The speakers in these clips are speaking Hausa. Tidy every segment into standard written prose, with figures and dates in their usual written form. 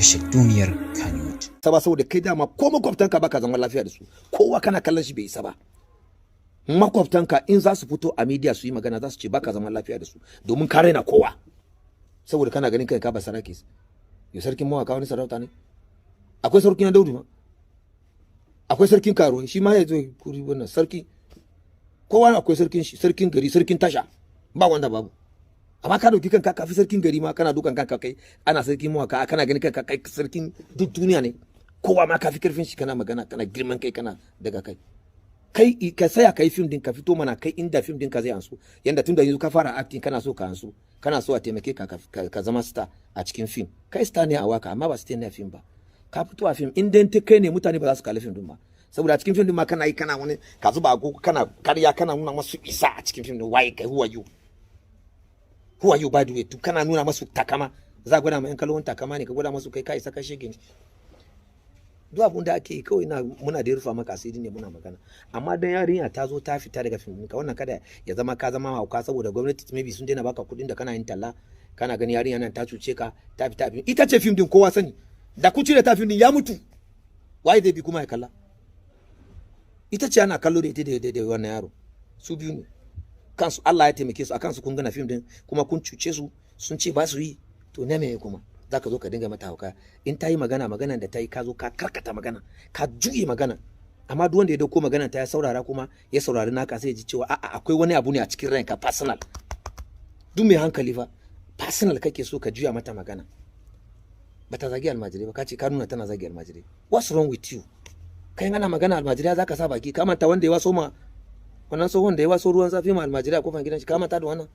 tashar duniyar Kannywood. Saboda kai dama ko makwabtanka baka zama lafiya da su, kowa kana kallon shi bai isa ba. Makwabtanka in za su fito a media su yi magana za su ce baka zama lafiya da su domin ka raina kowa, saboda kana ganin kai ka ba saraki. Yau sarkin mawaka wani sarauta ne? Akwai sarkin na Daudu ma, akwai sarkin Karo shi ma ya zo kuri wannan sarki, kowa akwai sarkin shi, sarkin gari, sarkin tasha, ba wanda babu. Amma ka dauki kanka kafi sarkin gari ma, kana dukan kanka kai ana sarkin mawaka, kana ganin kanka kai sarkin duk duniya ne, kowa ma kafi karfin shi, kana magana kana girman kai, kana daga kai. Kai ka saya kai film din ka fito mana kai inda film din ka zai ansu, yanda tunda yanzu ka fara acting kana so ka ansu, kana so a taimake ka zama star a cikin film. Kai star ne a waka amma ba star ne a film ba. Ka fito a film in dan kai ne mutane ba za su kalli film din ba, saboda a cikin film din ma kana yi kana wani ka zuba agogo kana karya kana nuna masu isa a cikin film din. Why kai who are you by the way, to kana nuna masu takama, za gwada ma yan kallon takama ne, ka gwada masu kai ka isa ka shege ne. Duk abun da ake yi kawai muna da rufa maka asiri ne, muna magana. Amma dan yarinya ta zo ta fita daga film ka, wannan kada ya zama ka zama hauka saboda gwamnati maybe sun daina baka kudin da kana yin talla, kana gani yarinya nan ta cuce ka, ta fita film. Ita ce film din kowa sani, da ku cire ta film din ya mutu, waye zai bi kuma ya kalla? Ita ce ana kallo da ita da wannan yaro, su biyu ne kansu. Allah ya taimake su akan su kun gana film din kuma kun cuce su, sun ce ba su yi, to ne me kuma zaka zo ka dinga mata hauka? In ta yi maganan da ta yi ka zo ka karkata magana, ka juye magana. Amma duk wanda ya dauko maganan ta ya saurara kuma ya saurari naka, sai ya ji cewa a'a akwai wani abu ne a cikin ranka personal. Duk mai hankali fa personal kake so ka juya mata magana. Bata zagi almajirai ba, ka ce ka nuna tana zagi almajirai. What's wrong with you? Kai ana magana almajirai zaka sa baki, ka manta wanda ya waso ma wannan tsohon da ya waso ruwan zafi ma almajirai a kofar gidan shi, ka manta da wannan?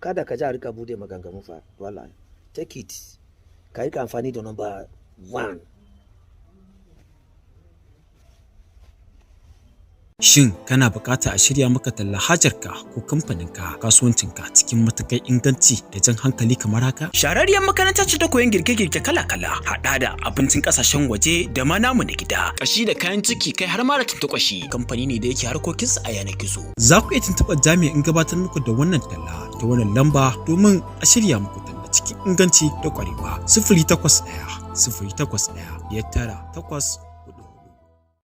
Kada ka ji a rika bude maganganu fa, wallahi. Take it. Ka yi amfani da number 1. Shin kana bukata a shirya maka talla hajarka ko kamfaninka, kasuwancinka cikin matakai inganci da jan hankali kamar haka? Shararriyar makaranta ce ta koyon girke-girke kala-kala, hada da abincin kasashen waje da ma namu na gida, kashi da kayan ciki, kai har ma da tuntukwashi. Kamfani ne da yake harkokinsa a yanar gizo. Za ku iya tuntuɓar jami'in gabatar muku da wannan talla ta wannan lamba domin a shirya muku talla cikin inganci da kwarewa. 081 081 8